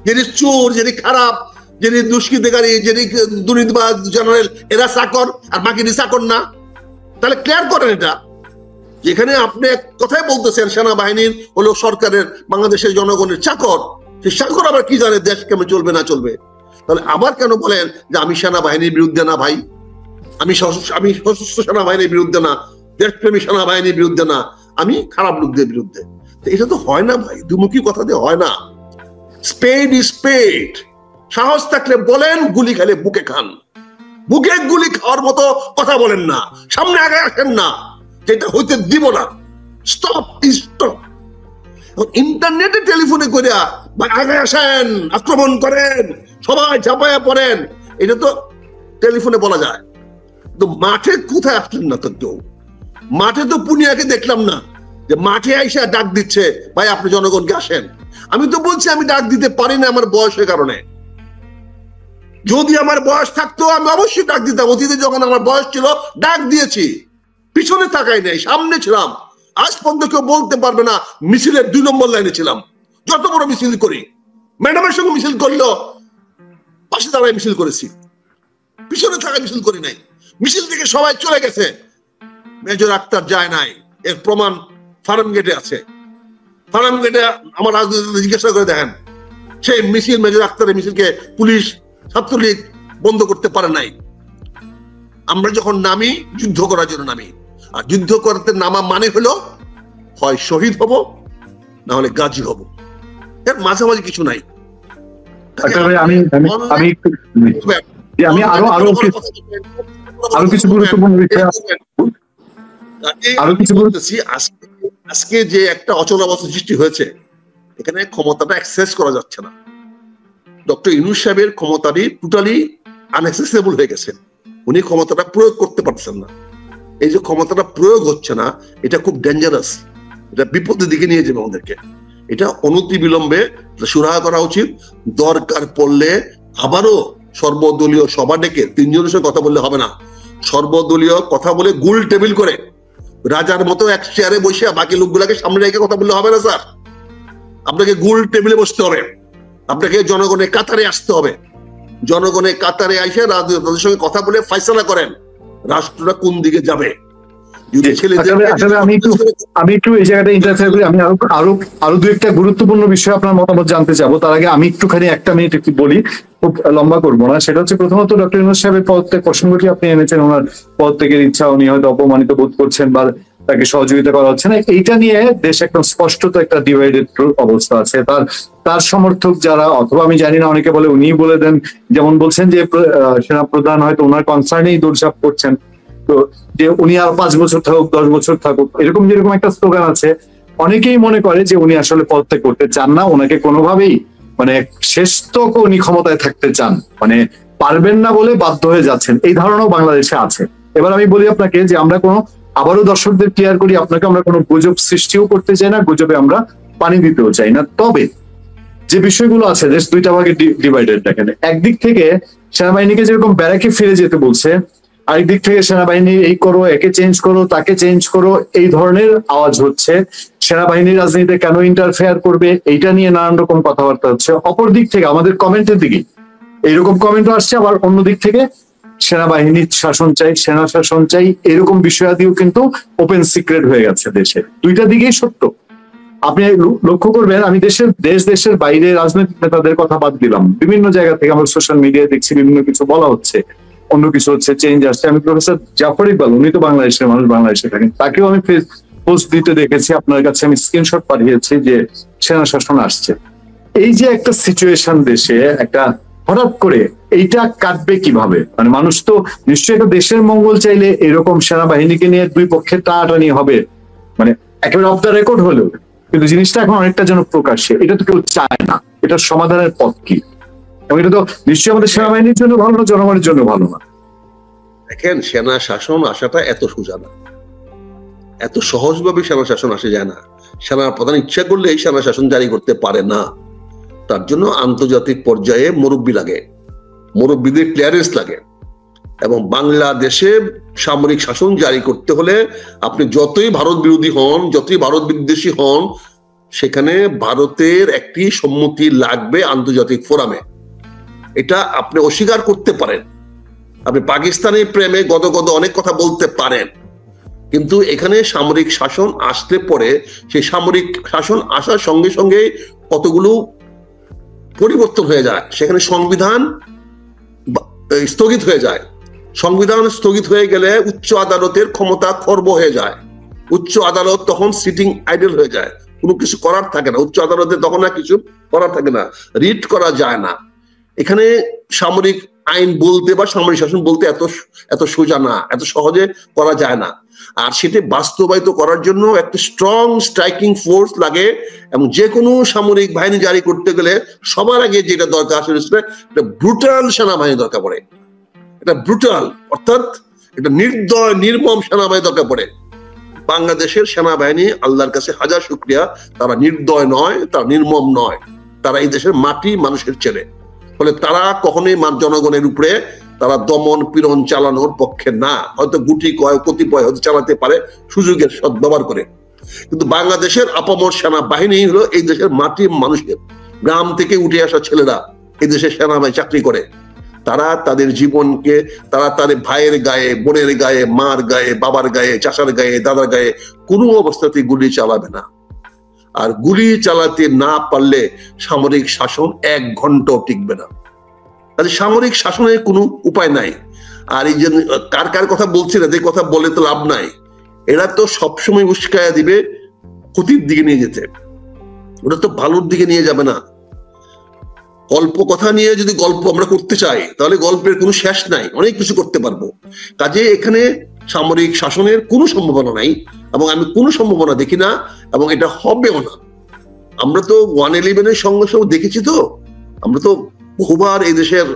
যিনি চোর, যিনি খারাপ, যিনি দুষ্কৃতিকারী, যিনি দুর্নীতিবাজ জেনারেল, এরা চাকর আর বাকি চাকর না? তাহলে ক্লিয়ার করেন এটা। যেখানে আপনি এক কথাই বলতেছেন সেনাবাহিনীর হলো সরকারের, বাংলাদেশের জনগণের চাকর, সেই চাকর আবার কি জানে দেশ কেমন চলবে না চলবে? তাহলে আবার কেন বলেন যে আমি সেনাবাহিনীর বিরুদ্ধে না ভাই, আমি সশস্ত্র সেনাবাহিনীর বিরুদ্ধে না, দেশপ্রেমী সেনাবাহিনীর বিরুদ্ধে না, আমি খারাপ লোকদের বিরুদ্ধে? এটা তো হয় না ভাই, দুমুখী কথা দিয়ে হয় না। Spade is spade. সাহস থাকলে বলেন, গুলি খেলে বুকে খান। বুকে গুলি খাওয়ার মতো কথা বলেন না, সামনে আগে আসেন না, যেটা হইতে দিব না। Stop stop. ইন্টারনেটে টেলিফোনে করিয়া আগে আসেন, আক্রমণ করেন, সবাই ঝাঁপাইয়া পড়েন, এটা তো টেলিফোনে বলা যায়। তো মাঠে কোথায় আসলেন না তো কেউ? মাঠে তো পুনিয়াকে দেখলাম না যে মাঠে আইসা ডাক দিচ্ছে ভাই আপনি জনগণকে আসেন। আমি তো বলছি আমি ডাক দিতে পারি না আমার বয়সের কারণে। যদি আমার বয়স থাকতো আমি অবশ্যই ডাক দিতাম। অতীতে যখন আমার বয়স ছিল ডাক দিয়েছি, পিছনে তাকাই নাই, সামনে ছিলাম। আজ পর্যন্ত কেউ বলতে পারবে না মিছিলের 2 নম্বর লাইনে ছিলাম। যত বড় মিছিল করি, ম্যাডামের সঙ্গে মিছিল করলো পাশে দাঁড়ায় মিছিল করেছি, পিছনে থাকায় মিছিল করি নাই। মিছিল থেকে সবাই চলে গেছে, মেজর আক্তার যায় নাই, এর প্রমাণ ফার্ম গেটে আছে। ফার্ম গেটে আমার রাজনীতি জিজ্ঞাসা করে দেখেন, সেই মিছিল, মেজর আক্তারের মিছিলকে পুলিশ ছাত্রলীগ বন্ধ করতে পারে নাই। আমরা যখন নামি যুদ্ধ করার জন্য নামি, আর যুদ্ধ করতে নামা মানে হলো হয় শহীদ হব না হলে গাজী হব, এর মাঝামাঝি কিছু নাই। আমি আরো কিছু গুরুত্বপূর্ণ বিষয় বলতেছি। আজকে যে একটা অচলাবস্থা সৃষ্টি হয়েছে, এখানে ক্ষমতাটা অ্যাক্সেস করা যাচ্ছে না। ডক্টর ইউনূস সাহেবের ক্ষমতাটি টোটালি আনএক্সেসেবল হয়ে গেছে, উনি ক্ষমতাটা প্রয়োগ করতে পারছেন না। এই যে ক্ষমতাটা প্রয়োগ হচ্ছে না, এটা খুব ডেঞ্জারাস, এটা বিপদের দিকে নিয়ে যাবে আমাদেরকে। এটা অনতি বিলম্বে সুরাহা করা উচিত। দরকার পড়লে আবারও সর্বদলীয় সভা ডেকে 3 জনের সঙ্গে কথা বললে হবে না, সর্বদলীয় কথা বলে গোল টেবিল করে রাজার মতো এক চেয়ারে বসে বাকি লোকগুলাকে সামনে রেখে কথা বললে হবে না স্যার। আপনাকে গোল টেবিলে বসতে হবে, আপনাকে জনগণের কাতারে আসতে হবে। জনগণের কাতারে এসে রাজনীতির সঙ্গে কথা বলে ফয়সালা করেন রাষ্ট্রটা কোন দিকে যাবে। আমি একটু এই জায়গাটা ইন্টারফেয়ার করি। আমি আরো 2-1টা গুরুত্বপূর্ণ বিষয় আপনার মতামত জানতে চাবো। তার আগে আমি একটুখানি 1 মিনিট একটু বলি, খুব লম্বা করবো না। সেটা হচ্ছে প্রথমত ডক্টর ইউনূস সাহেবের পদত্যাগ প্রসঙ্গটি আপনি এনেছেন। ওনার পদত্যাগের ইচ্ছা, উনি হয়তো অপমানিত বোধ করছেন বা তাকে সহযোগিতা করা হচ্ছে না, এইটা নিয়ে দেশ একদম স্পষ্টত একটা ডিভাইডেড অবস্থা আছে। তার সমর্থক যারা, অথবা আমি জানি না, অনেকে বলে উনি বলে দেন, যেমন বলছেন যে সেনাপ্রধান হয়তো ওনার কনসার্নেই দৌড়ঝাঁপ করছেন, তো যে উনি আর 5 বছর থাকুক 10 বছর থাকুক, এরকম যেরকম একটা স্লোগান আছে। অনেকেই মনে করে যে উনি আসলে পদত্যাগ করতে চান না, ওনাকে কোনোভাবেই মানে শেষ তক উনি ক্ষমতায় থাকতে চান, মানে পারবেন না বলে বাধ্য হয়ে যাচ্ছেন, এই ধারণাও বাংলাদেশে আছে। এবার আমি বলি আপনাকে যে আমরা আবারও দর্শকদের ক্লিয়ার করি, আপনাকে আমরা কোনো গুজব সৃষ্টিও করতে চাই না, গুজবে আমরা পানি দিতেও চাই না। তবে যে বিষয়গুলো আছে, দেশ 2টা ভাগে ডিভাইডেড দেখেন। একদিক থেকে সেনাবাহিনীকে যেরকম ব্যারাকে ফিরে যেতে বলছে, আরেকদিক থেকে সেনাবাহিনী এই করো, একে চেঞ্জ করো, তাকে চেঞ্জ করো, এই ধরনের আওয়াজ হচ্ছে। সেনাবাহিনী রাজনীতিতে কেন ইন্টারফেয়ার করবে, এইটা নিয়ে নানান রকম কথাবার্তা হচ্ছে। অপর দিক থেকে আমাদের কমেন্টের দিকে এইরকম কমেন্টও আসছে, আবার অন্য দিক থেকে সেনাবাহিনীর শাসন চাই, সেনা শাসন চাই, এরকম বিষয়াদিও কিন্তু ওপেন সিক্রেট হয়ে গেছে দেশে। 2টা দিকেই সত্য। আপনি লক্ষ্য করবেন, আমি দেশের বাইরে রাজনৈতিক নেতাদের কথা বাদ দিলাম, বিভিন্ন জায়গা থেকে আমরা সোশ্যাল মিডিয়ায় দেখছি বিভিন্ন কিছু বলা হচ্ছে, অন্য কিছু হচ্ছে, চেঞ্জ আসছে। আমি প্রফেসর জাফর ইকবাল, উনি তো বাংলাদেশের মানুষ, বাংলাদেশে থাকেন, তাকেও আমি পোস্ট দিতে দেখেছি, আপনার কাছে আমি স্ক্রিনশট পাঠিয়েছি যে সেনা শাসন আসছে। এই যে একটা সিচুয়েশন দেশে, একটা হঠাৎ করে এইটা কাটবে কিভাবে? মানে মানুষ তো নিশ্চয়ই একটা দেশের মঙ্গল চাইলে এরকম সেনাবাহিনীকে নিয়ে 2 পক্ষের টানাটানি হবে, মানে একেবারে অফ দ্য রেকর্ড হলেও, কিন্তু জিনিসটা এখন অনেকটা যেন প্রকাশ্যে, এটা তো কেউ চায় না। এটার সমাধানের পথ কি? এবং এটা তো নিশ্চয়ই আমাদের সেনাবাহিনীর জন্য ভালো না, জনগণের জন্য ভালো না। দেখেন, সেনা শাসন আসাটা এত সোজা না, এত সহজভাবে সেনা শাসন আসে যায় না। সেনা প্রধান ইচ্ছা করলে এই সেনা শাসন জারি করতে পারে না। তার জন্য আন্তর্জাতিক পর্যায়ে মুরব্বী লাগে, মুরব্বীদের ক্লিয়ারেন্স লাগে। এবং বাংলাদেশে সামরিক শাসন জারি করতে হলে আপনি যতই ভারত বিরোধী হন, যতই ভারত বিদ্বেষী হন, সেখানে ভারতের একটি সম্মতি লাগবে আন্তর্জাতিক ফোরামে। এটা আপনি অস্বীকার করতে পারেন, আপনি পাকিস্তানের প্রেমে গদগদ অনেক কথা বলতে পারেন, কিন্তু এখানে সামরিক শাসন আসলে পরে সেই সামরিক শাসন আসার সঙ্গে সঙ্গে কতগুলো পরিবর্তন হয়ে যায়। সেখানে সংবিধান স্থগিত হয়ে যায়। সংবিধান স্থগিত হয়ে গেলে উচ্চ আদালতের ক্ষমতা খর্ব হয়ে যায়। উচ্চ আদালত তখন সিটিং আইডল হয়ে যায়, কোনো কিছু করার থাকে না। উচ্চ আদালতে তখন আর কিছু করার থাকে না, রিট করা যায় না। এখানে সামরিক আইন বলতে বা সামরিক শাসন বলতে এত সোজা না, এত সহজে করা যায় না। আর সেটা বাস্তবায়িত করার জন্য একটা স্ট্রং স্ট্রাইকিং ফোর্স লাগে। এবং যে কোনো সামরিক বাহিনী জারি করতে গেলে সবার আগে যেটা দরকার সেটা ব্রুটাল সেনাবাহিনী দরকার পড়ে। এটা ব্রুটাল অর্থাৎ এটা নির্দয় নির্মম সেনাবাহিনী দরকার পড়ে। বাংলাদেশের সেনাবাহিনী আল্লাহর কাছে হাজার শুকরিয়া, তারা নির্দয় নয়, তারা নির্মম নয়, তারা এই দেশের মাটি মানুষের ছেলে। ফলে তারা কখনোই জনগণের উপরে তারা দমন পীড়ন চালানোর পক্ষে না। হয়তো গুটি কতিপয় হয়তো চালাতে পারে সুযোগের সদ্ব্যবহার করে, কিন্তু বাংলাদেশের আপামর সেনাবাহিনী হলো এই দেশের মাটি মানুষের, গ্রাম থেকে উঠে আসা ছেলেরা এই দেশের সেনাবাহিনী চাকরি করে। তারা তাদের জীবনকে, তারা তাদের ভাইয়ের গায়ে, বোনের গায়ে, মার গায়ে, বাবার গায়ে, চাচার গায়ে, দাদার গায়ে কোনো অবস্থাতেই গুলি চালাবে না। আর গুলি চালাতে না পারলে সামরিক শাসন 1 ঘন্টাও টিকবে না। তাহলে সামরিক শাসনের কোনো উপায় নাই। আর এই যে কার কথা বলছি না, যে কথা বলে তো লাভ নাই। এরা তো সবসময় উস্কায়া দিবে ক্ষতির দিকে নিয়ে যেতে, ওটা তো ভালোর দিকে নিয়ে যাবে না। গল্প কথা নিয়ে যদি গল্প আমরা করতে চাই তাহলে গল্পের কোনো শেষ নাই, অনেক কিছু করতে পারবো। কাজে এখানে সামরিক শাসনের কোনো সম্ভাবনা নাই, এবং আমি কোনো সম্ভাবনা দেখি না, এবং এটা হবেও না। আমরা তো 111-এর সঙ্গে সঙ্গে দেখেছি, তো আমরা তো বহুবার এই দেশের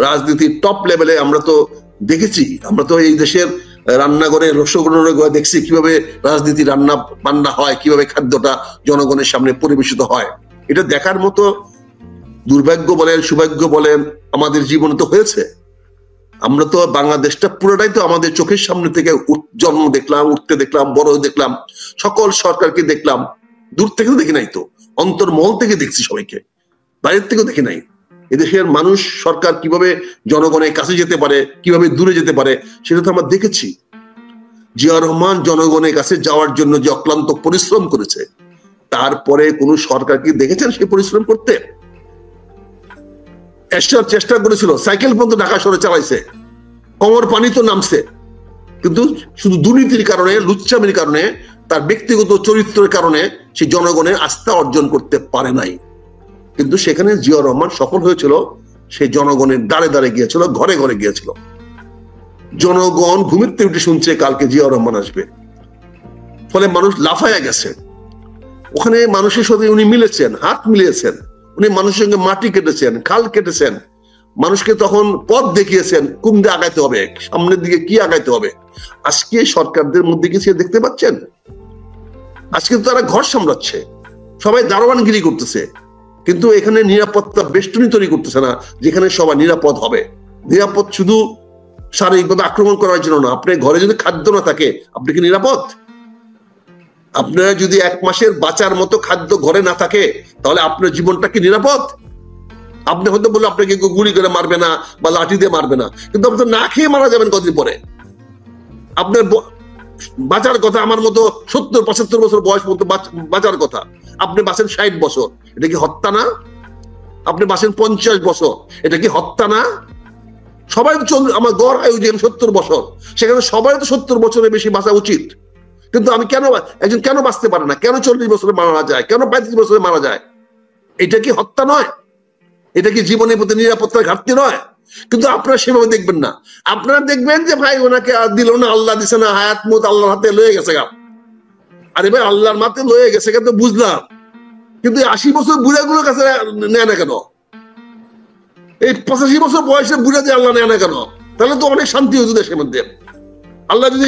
রাজনীতির টপ লেভেলে আমরা তো দেখেছি। আমরা তো এই দেশের রান্নাঘরে রসগোল্লা দেখছি কিভাবে রাজনীতি রান্না বান্না হয়, কিভাবে খাদ্যটা জনগণের সামনে পরিবেশিত হয়। এটা দেখার মতো দুর্ভাগ্য বলেন সৌভাগ্য বলেন আমাদের জীবনে তো হয়েছে। আমরা তো বাংলাদেশটা পুরোটাই তো আমাদের চোখের সামনে থেকে জন্ম দেখলাম, উঠতে দেখলাম, বড় দেখলাম, সকল সরকারকে দেখলাম। দূর থেকে তো দেখি নাই, তো অন্তর্মহল থেকে দেখছি সবাইকে, বাইরের থেকেও দেখি নাই। এদেশের মানুষ, সরকার কিভাবে জনগণের কাছে যেতে পারে, কিভাবে দূরে যেতে পারে, সেটা তো আমরা দেখেছি। জিয়া রহমান জনগণের কাছে যাওয়ার জন্য যে অক্লান্ত পরিশ্রম করেছে, তারপরে কোন সরকার কি দেখেছেন সে পরিশ্রম করতে? চেষ্টা করেছিল, সাইকেল পর্যন্ত ঢাকা শহরে চালাইছে, কোমর পানি তো নামছে, কিন্তু শুধু দুর্নীতির কারণে, লুচ্চামির কারণে, তার ব্যক্তিগত চরিত্রের কারণে সে জনগণের আস্থা অর্জন করতে পারে নাই। কিন্তু সেখানে জিয়া রহমান সফল হয়েছিল, সে জনগণের দ্বারে দ্বারে গিয়েছিল, ঘরে ঘরে গিয়েছিল। জনগণ ঘুমিতে উঠে শুনছে কালকে জিয়া রহমান আসবে, ফলে মানুষ লাফায়া গেছে। ওখানে মানুষের সাথে উনি মিলেছেন, হাত মিলিয়েছেন, উনি মানুষের সঙ্গে মাটি কেটেছেন, খাল কেটেছেন, মানুষকে তখন পথ দেখিয়েছেন কোন দিকে আগাইতে হবে, সামনের দিকে কি আগাইতে হবে। আজকে সরকারদের মধ্যে কি সে দেখতে পাচ্ছেন? আজকে তো তারা ঘর সামলাচ্ছে, সবাই দারোয়ানগিরি করতেছে, কিন্তু এখানে নিরাপত্তা বেষ্টনী তৈরি করতেছে না যেখানে সবাই নিরাপদ হবে। নিরাপদ শুধু শারীরিকভাবে আক্রমণ করার জন্য না, আপনার ঘরে যদি খাদ্য না থাকে আপনি কি নিরাপদ? আপনার যদি 1 মাসের বাঁচার মতো খাদ্য ঘরে না থাকে তাহলে আপনার জীবনটা কি নিরাপদ? আপনি হয়তো বললে আপনাকে গুলি করে মারবে না বা লাঠি দিয়ে মারবে না, কিন্তু আপনি তো না খেয়ে মারা যাবেন কতদিন পরে। আপনার বাঁচার কথা আমার মতো 70-75 বছর বয়স মতো বাঁচার কথা, আপনি বাঁচেন 60 বছর, এটা কি হত্যা না? আপনি বাঁচেন 50 বছর, এটা কি হত্যা না? সবাই তো আমার গড় আয়ু যে 70 বছর, সেখানে সবাই তো 70 বছরের বেশি বাঁচা উচিত। কিন্তু আমি একজন কেন বাঁচতে পারে না? কেন 40 বছরে মারা যায়? কেন 35 বছরে মারা যায়? এটা কি হত্যা নয়? এটা কি জীবনের প্রতি নিরাপত্তার ঘাটতি নয়? কিন্তু আপনারা সেভাবে দেখবেন না। আপনারা দেখবেন যে ভাই ওনাকে দিল না, আল্লাহ দিছে না, হায়াত মত আল্লাহর হাতে লয়ে গেছে গা। আরে ভাই আল্লাহর মাতে লয়ে গেছে কিন্তু বুঝলাম, কিন্তু 80 বছর বুড়াগুলোর কাছে নেয় না কেন? এই 85 বছর বয়সে বুড়া দিয়ে আল্লাহ নেয় না কেন? তাহলে তো অনেক শান্তি হতো দেশের মধ্যে। আল্লাহ যদি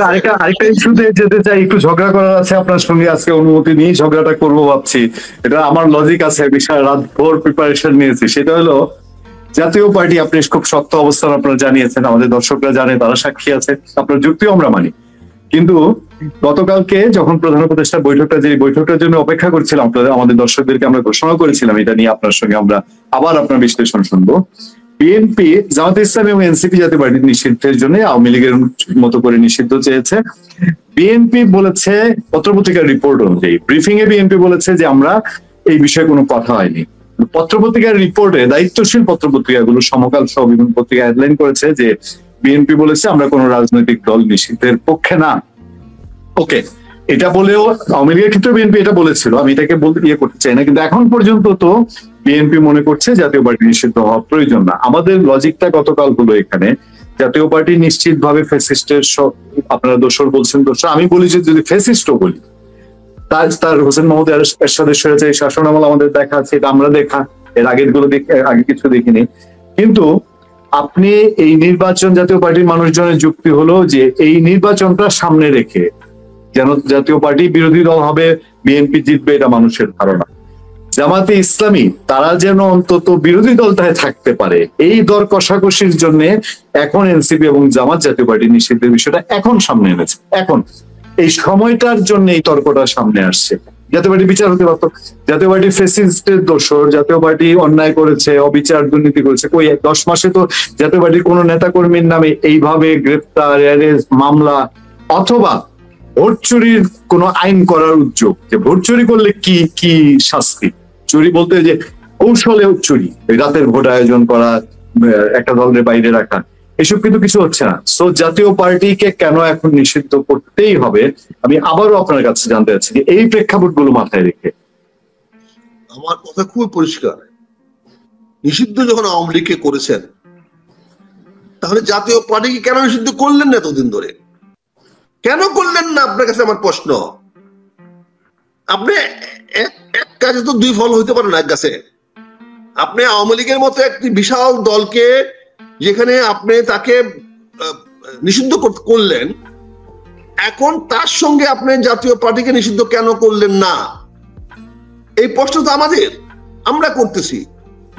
আরেকটা ইস্যুতে যেতে চাই, একটু ঝগড়া করার আছে আপনার সঙ্গে আজকে, অনুমতি নিয়ে ঝগড়াটা করবো ভাবছি। এটা আমার লজিক আছে, বিশাল রাত ভোর প্রিপারেশন নিয়েছি। সেটা হলো জাতীয় পার্টি, আপনি খুব শক্ত অবস্থান আপনারা জানিয়েছেন, আমাদের দর্শকরা জানে, তারা সাক্ষী আছে, আপনার যুক্তিও আমরা মানি। কিন্তু গতকালকে যখন প্রধান উপদেষ্টা বৈঠকটার জন্য অপেক্ষা করছিলাম, আমাদের দর্শকদেরকে আমরা ঘোষণা করেছিলাম এটা নিয়ে আপনার সঙ্গে আমরা আবার আপনার বিশ্লেষণ শুনবো। বিএনপি, জামাতে ইসলামী এবং এনসিপি জাতীয় পার্টি নিষিদ্ধের জন্য আওয়ামী লীগের মতো করে নিষিদ্ধ চেয়েছে। বিএনপি বলেছে, পত্রপত্রিকার রিপোর্ট অনুযায়ী ব্রিফিং এ বিএনপি বলেছে যে আমরা এই বিষয়ে কোনো কথা হয়নি। পত্রপত্রিকার রিপোর্টে দায়িত্বশীল পত্রপত্রিকাগুলো সমকাল সহ বিভিন্ন পত্রিকা হেডলাইন করেছে যে বিএনপি বলেছে আমরা কোনো রাজনৈতিক দল নিষিদ্ধের পক্ষে না। ওকে, এটা বলেও আওয়ামী লীগের ক্ষেত্রে বিএনপি এটা বলেছিল, আমি এটাকে বলতে করতে চাই না, কিন্তু এখন পর্যন্ত তো বিএনপি মনে করছে জাতীয় পার্টি নিষিদ্ধ হওয়া প্রয়োজন না। আমাদের লজিকটা গতকাল হলো এখানে, জাতীয় পার্টি নিশ্চিত ভাবে ফ্যাসিস্টের, আপনারা দোষর বলছেন দোষর, আমি বলি যে যদি ফ্যাসিস্টও বলি, তার হোসেন মাহমুদ এরশাদের স্বৈরাচারী শাসনামল আমাদের দেখা আছে, এটা আমরা দেখা, এর আগের গুলো আগে কিছু দেখিনি। কিন্তু আপনি এই নির্বাচন, জাতীয় পার্টির মানুষজনের যুক্তি হলো যে এই নির্বাচনটা সামনে রেখে যেন জাতীয় পার্টি বিরোধী দল হবে, বিএনপি জিতবে, এটা মানুষের ধারণা। জামাতে ইসলামী তারা যেন অন্তত বিরোধী দলটায় থাকতে পারে, এই দর কষাকষির জন্য এখন এনসিপি এবং জামাত জাতীয় পার্টি নিষিদ্ধের বিষয়টা এখন সামনে এনেছে। এখন এই সময়টার জন্য এই তর্কটা সামনে আসছে। জাতীয় পার্টি বিচার হতে পারতো, জাতীয় পার্টি ফ্যাসিস্টের দোষর, জাতীয় পার্টি অন্যায় করেছে, অবিচার দুর্নীতি করেছে, কই 10 মাসে তো জাতীয় পার্টির কোন নেতা কর্মীর নামে এইভাবে গ্রেপ্তার, অ্যারেস্ট, মামলা অথবা ভোট চুরির কোন আইন করার উদ্যোগ, যে ভোট চুরি করলে কি কি শাস্তি, চুরি বলতে যে কৌশলে চুরি, রাতের ভোট আয়োজন করা, একটা দলের বাইরে রাখা, এসব কিন্তু কিছু হচ্ছে না। সো জাতীয় পার্টিকে কেন এখন নিষিদ্ধ করতেই হবে, আমি আবারও আপনার কাছে জানতে চাচ্ছি যে এই প্রেক্ষাপট গুলো মাথায় রেখে। আমার কথা খুবই পরিষ্কার, নিষিদ্ধ যখন আওয়ামী লীগকে করেছেন, তাহলে জাতীয় পার্টিকে কেন নিষিদ্ধ করলেন না এতদিন ধরে? কেন করলেন না? আপনার কাছে আমার প্রশ্ন। আপনি এক কাজে তো দুই ফল হইতে পারে না এক গাছে। আপনি আওয়ামী লীগের মতো একটি বিশাল দলকে, যেখানে আপনি তাকে নিষিদ্ধ করলেন, এখন তার সঙ্গে আপনি জাতীয় পার্টিকে নিষিদ্ধ কেন করলেন না? এই প্রশ্ন তো আমরা করতেছি।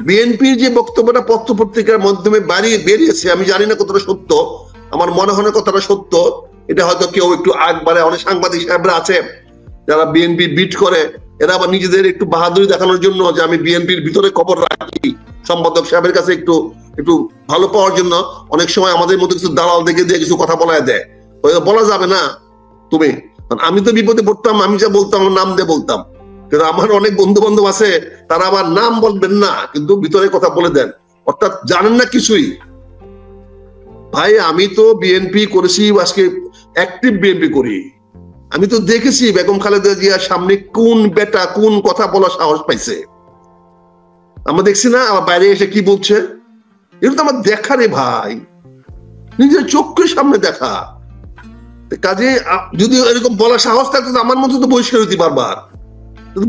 বিএনপির যে বক্তব্যটা পত্র পত্রিকার মাধ্যমে বেরিয়েছে, আমি জানি না কতটা সত্য, আমার মনে হয় কতটা সত্য। এটা হয়তো কেউ একটু আগবারে, অনেক সাংবাদিক সাহেবরা আছে যারা বিএনপি বিট করে, এরা আবার নিজেদের একটু বাহাদুরি দেখানোর জন্য যে আমি বিএনপির ভিতরে খবর রাখি, সম্পাদক সাহেবের কাছে একটু একটু ভালো পাওয়ার জন্য অনেক সময় আমাদের মতো কিছু দালাল দেখে দিয়ে কিছু কথা বলায় দেয়। বলা যাবে না তুমি, আমি তো বিপদে পড়তাম, আমি যা বলতাম নাম দিয়ে বলতাম, কিন্তু আমার অনেক বন্ধু বান্ধব আছে তারা আবার নাম বলবেন না কিন্তু ভিতরে কথা বলে দেন, অর্থাৎ জানেন না কিছুই। ভাই আমি তো বিএনপি করেছি, আজকে অ্যাক্টিভ বিএনপি করি, আমি তো দেখেছি বেগম খালেদা জিয়ার সামনে কোন বেটা কোন কথা বলার সাহস পাইছে, আমরা দেখছি না? আবার বাইরে এসে কি বলছে, এটা তো আমার দেখা রে ভাই, নিজের চোখের সামনে দেখা। কাজে যদি এরকম বলার সাহস থাকতো আমার মতো তো বহিষ্কার হইতে বারবার,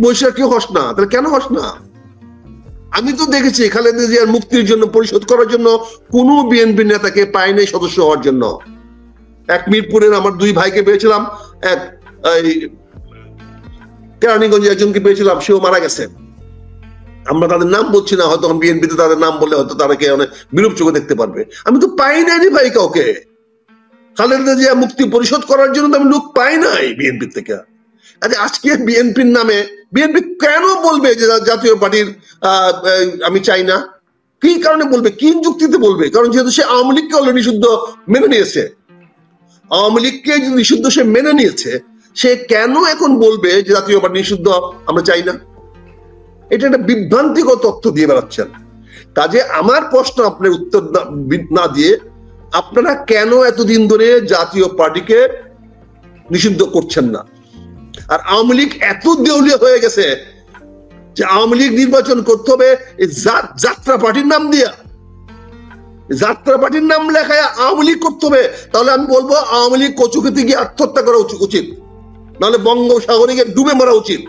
বহিষ্কার কেউ হস না, তাহলে কেন হস না? আমি তো দেখেছি খালেদা জিয়ার মুক্তির জন্য, পরিশোধ করার জন্য কোন বিএনপি নেতাকে পাই নাই সদস্য হওয়ার জন্য। এক মিরপুরের আমার দুই ভাইকে পেয়েছিলাম, এক কেরানীগঞ্জে একজনকে পেয়েছিলাম, সেও মারা গেছে। আমরা তাদের নাম বলছি না, হয়তো বিএনপিতে তাদের নাম বললে হয়তো তাদেরকে অনেক বিরূপ চোখে দেখতে পারবে। আমি তো পাই নাই ভাই কাউকে খালেদা জিয়া মুক্তি পরিশোধ করার জন্য, আমি লোক পাই নাই বিএনপি থেকে। আজকে বিএনপির নামে বিএনপি কেন বলবে যে জাতীয় পার্টির আমি চাই না? কি কারণে বলবে, কি যুক্তিতে বলবে? কারণ যেহেতু সে আওয়ামী লীগকে অলরেডি নিষিদ্ধ মেনে নিয়েছে, আওয়ামী লীগকে নিষিদ্ধ সে মেনে নিয়েছে, সে কেন এখন বলবে যে জাতীয় পার্টি নিষিদ্ধ আমরা চাই না? এটা একটা বিভ্রান্তিকর তথ্য দিয়ে বেড়াচ্ছেন। কাজে আমার প্রশ্ন আপনার উত্তর না দিয়ে, আপনারা কেন এতদিন ধরে জাতীয় পার্টিকে নিষিদ্ধ করছেন না? আর আওয়ামী লীগ এত দেউলিয়া হয়ে গেছে যে আওয়ামী লীগ নির্বাচন করতে হবে যাত্রা পার্টির নাম দিয়া, যাত্রা পার্টির নাম লেখায় আওয়ামী লীগ করতে হবে। তাহলে আমি বলবো আওয়ামী লীগ কচুক্ষেতে গিয়ে আত্মহত্যা করা উচিত, নাহলে বঙ্গোপসাগরে গিয়ে ডুবে মারা উচিত।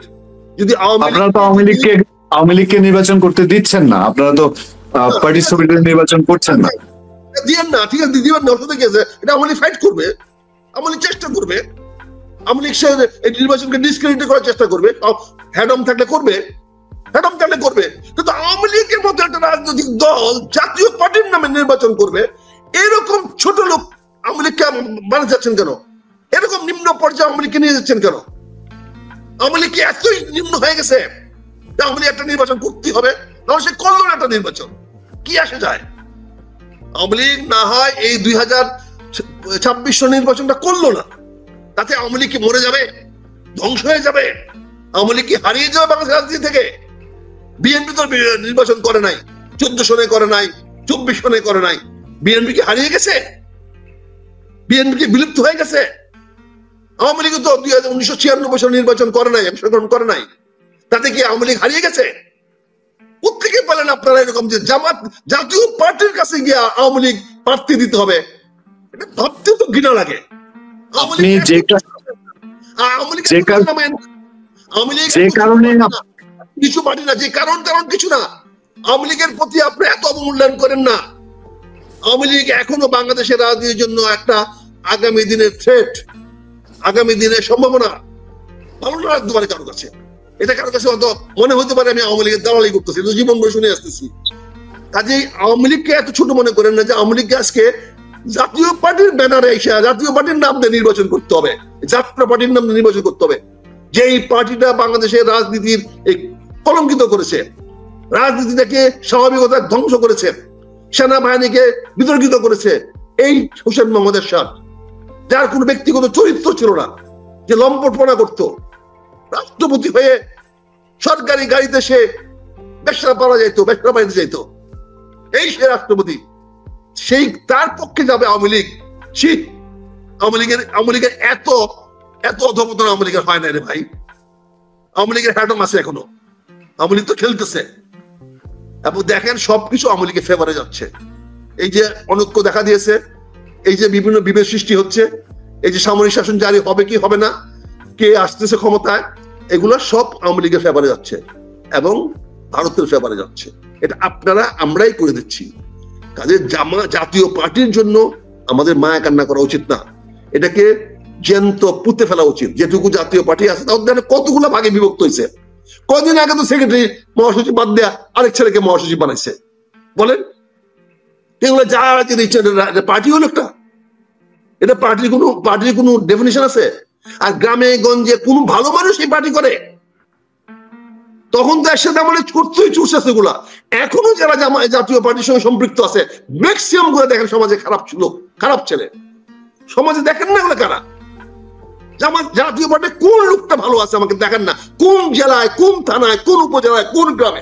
যদি আওয়ামী লীগকে আওয়ামী লীগকে নির্বাচন করতে দিচ্ছেন না, আপনারা তো পার্টিসিপেটর নির্বাচন করছেন না। দিয়েন না, ঠিক আছে, দিবেন না, অসুবিধা কি আছে? এটা আওয়ামী লীগ ফাইট করবে, আওয়ামী লীগ চেষ্টা করবে, আওয়ামী লীগ এই নির্বাচনকে ডিসক্রেডিট করার চেষ্টা করবে, হ্যাডম থাকলে করবে, হ্যাডম থাকলে করবে। কিন্তু আওয়ামী লীগের মতো একটা রাজনৈতিক দল জাতীয় পার্টির নামে নির্বাচন করবে, এরকম ছোট লোক আওয়ামী লীগকে বানিয়ে যাচ্ছেন কেন? এরকম নিম্ন পর্যায়ে আওয়ামী লীগকে নিয়ে যাচ্ছেন কেন? আওয়ামী লীগ কি এতই নিম্ন হয়ে গেছে আওয়ামী লীগ একটা নির্বাচন করতে হবে? তাহলে সে করলো না একটা নির্বাচন, কি আসে যায়? আওয়ামী লীগ না হয় এই 2026 নির্বাচনটা করলো না, তাতে আওয়ামী লীগ কি মরে যাবে, ধ্বংস হয়ে যাবে? আওয়ামী লীগ কি হারিয়ে যাবে বাংলাদেশ রাজনীতি থেকে? বিএনপি তো নির্বাচন করে নাই, 14 সনে করে নাই, 24 সনে করে নাই। বিএনপি কি হারিয়ে গেছে? বিএনপি কি বিলুপ্ত হয়ে গেছে? আওয়ামী লীগ তো 1996 সালে নির্বাচন করে নাই, অংশগ্রহণ করে নাই, তাতে কি আওয়ামী লীগ হারিয়ে গেছে? কোথেকে পেলেন আপনারা এরকম যে জামাত জাতীয় পার্টির কাছে গিয়ে আওয়ামী লীগ প্রার্থী দিতে হবে? এটা ভাবতে তো ঘৃণা লাগে। আপনি যে কারণে কিছু পার্টি না, যে কারণ কিছু না, আওয়ামী লীগের প্রতি আপনি এত অবমূল্যায়ন করেন না। আওয়ামী লীগ এখনো বাংলাদেশের রাজনীতির জন্য একটা আগামী দিনের থ্রেট, আগামী দিনের সম্ভাবনা। ভালো না লাগতে পারে কারো কাছে, এটা কারো কাছে অত মনে হতে পারে আমি আওয়ামী লীগের দালালি করতেছি, জীবন বই শুনে আসতেছি। কাজেই আওয়ামী লীগকে এত ছোট মনে করেন না যে আওয়ামী লীগকে আজকে জাতীয় পার্টির ব্যানারে এসে জাতীয় পার্টির নাম দিয়ে নির্বাচন করতে হবে, যাত্রা পার্টির নাম দিয়ে নির্বাচন করতে হবে। যে এই পার্টিটা বাংলাদেশের রাজনীতির কলঙ্কিত করেছে, রাজনীতিটাকে স্বাভাবিকতা ধ্বংস করেছে, সেনাবাহিনীকে বিতর্কিত করেছে, এই হোসেন মোহাম্মদ এরশাদ, যার কোনো ব্যক্তিগত চরিত্র ছিল না, যে লম্পটপনা করতো, রাষ্ট্রপতি হয়ে সরকারি গাড়িতে সে বেশরা পাওয়া যাইতো, বেশরা বাড়িতে যাইতো, এই সে রাষ্ট্রপতি, সেই তার পক্ষে যাবে আওয়ামী লীগ? আওয়ামী লীগের এত অধপতন আওয়ামী লীগের হয় না রে ভাই। আওয়ামী লীগের হ্যাডম আছে এখনো, আওয়ামী লীগ তো খেলতেছে, এবং দেখেন সবকিছু আওয়ামী লীগের ফেভারে যাচ্ছে। এই যে অনৈক্য দেখা দিয়েছে, এই যে বিভিন্ন বিভেদ সৃষ্টি হচ্ছে, এই যে সামরিক শাসন জারি হবে কি হবে না, কে আসতেছে ক্ষমতায়, এগুলো সব আওয়ামী লীগের ফেভারে যাচ্ছে এবং ভারতের ফেভারে যাচ্ছে। এটা আমরাই করে দিচ্ছি। কাজে জাতীয় পার্টির জন্য আমাদের মায়া কান্না করা উচিত না, এটাকে জ্যান্ত পুঁতে ফেলা উচিত। যেটুকু জাতীয় পার্টি আছে তাদের কতগুলো ভাগে বিভক্ত হয়েছে। কদিন আগে তো সেক্রেটারি মহাসচিব বাদ দেয়া আরেক ছেলেকে মহাসচিব বানাইছে, বলেন এগুলো যা পার্টি হলো একটা? এটা পার্টির কোনো ডেফিনিশন আছে? আর গ্রামে গঞ্জে কোন ভালো মানুষ এই পার্টি করে? তখন তো একসাথে আমাদের করতেই চুষছে সেগুলা। এখনো যারা জাতীয় পার্টির সঙ্গে সম্পৃক্ত আছে ম্যাক্সিমাম গুলো দেখেন সমাজে খারাপ ছেলে। সমাজে দেখেন না এগুলো কারা? জাতীয় পার্টির কোন লোকটা ভালো আছে আমাকে দেখেন না? কোন জেলায়, কোন থানায়, কোন উপজেলায়, কোন গ্রামে?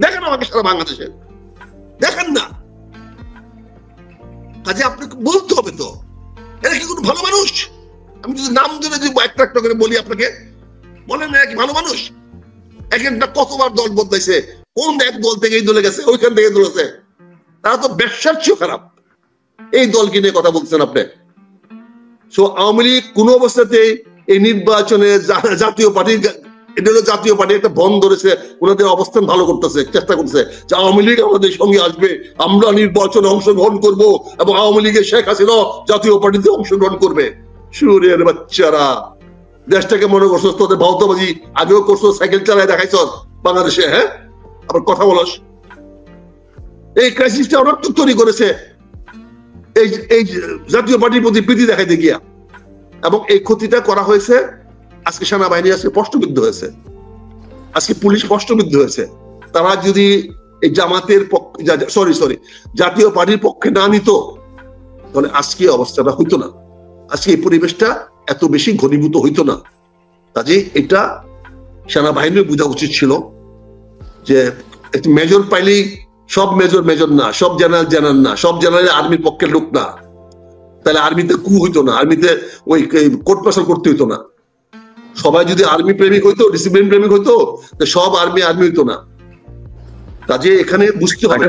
দেখেন আমাকে সারা বাংলাদেশে দেখেন না। কাজে আপনাকে বলতে হবে তো এরা কি কোনো ভালো মানুষ? আমি যদি নাম ধরে যদি একটা করে বলি আপনাকে, বলেন এরা কি ভালো মানুষ? এক একটা কতবার দল বদলাইছে, কোন এক দল থেকে এই দলে গেছে, ওইখান থেকে দলেছে। তারা তো ব্যবসার চেয়েও খারাপ। এই দলকে নিয়ে কথা বলছেন আপনি। সো আওয়ামী লীগ কোন অবস্থাতেই এই নির্বাচনে জাতীয় পার্টি, এটা হলো জাতীয় পার্টি একটা বন্ধ ধরেছে, ওনাদের অবস্থান ভালো করতেছে, চেষ্টা করতেছে যে আওয়ামী লীগ আমাদের সঙ্গে আসবে, আমরা নির্বাচনে অংশগ্রহণ করব এবং আওয়ামী লীগের শেখ হাসিনা জাতীয় পার্টিতে অংশগ্রহণ করবে। সুরের বাচ্চারা, দেশটাকে মনে করছো তোদের ভাওতাবাজি আগেও করছো, সাইকেল চালায় দেখাইছ বাংলাদেশে, হ্যাঁ আবার কথা বলস। এই ক্রাইসিসটা অনর্থক তৈরি করেছে এই জাতীয় পার্টির প্রতি প্রীতি দেখাইতে গিয়া, এবং এই ক্ষতিটা করা হয়েছে। আজকে সেনাবাহিনী আজকে প্রশ্নবিদ্ধ হয়েছে, আজকে পুলিশ প্রশ্নবিদ্ধ হয়েছে। তারা যদি এই জামাতের জাতীয় পার্টির পক্ষে না নিত তাহলে আজকে অবস্থাটা হইতো না, আজকে এই পরিবেশটা এত বেশি ঘনীভূত হইতো না। কাজে এটা সেনাবাহিনীর বোঝা উচিত ছিল যে একটি মেজর পাইলেই সব মেজর না, সব জেনারেল না, সব জেনারেল আর্মির পক্ষের লোক না, তাহলে আর্মিতে কু হইতো না, আর্মিতে ওই কোর্ট মার্শাল করতে হইতো না। সবাই যদি আর্মি প্রেমিক হইতো, ডিসিপ্লিন প্রেমিক হইতো, সব আর্মি হইতো না। কাজে এখানে বুঝতে হবে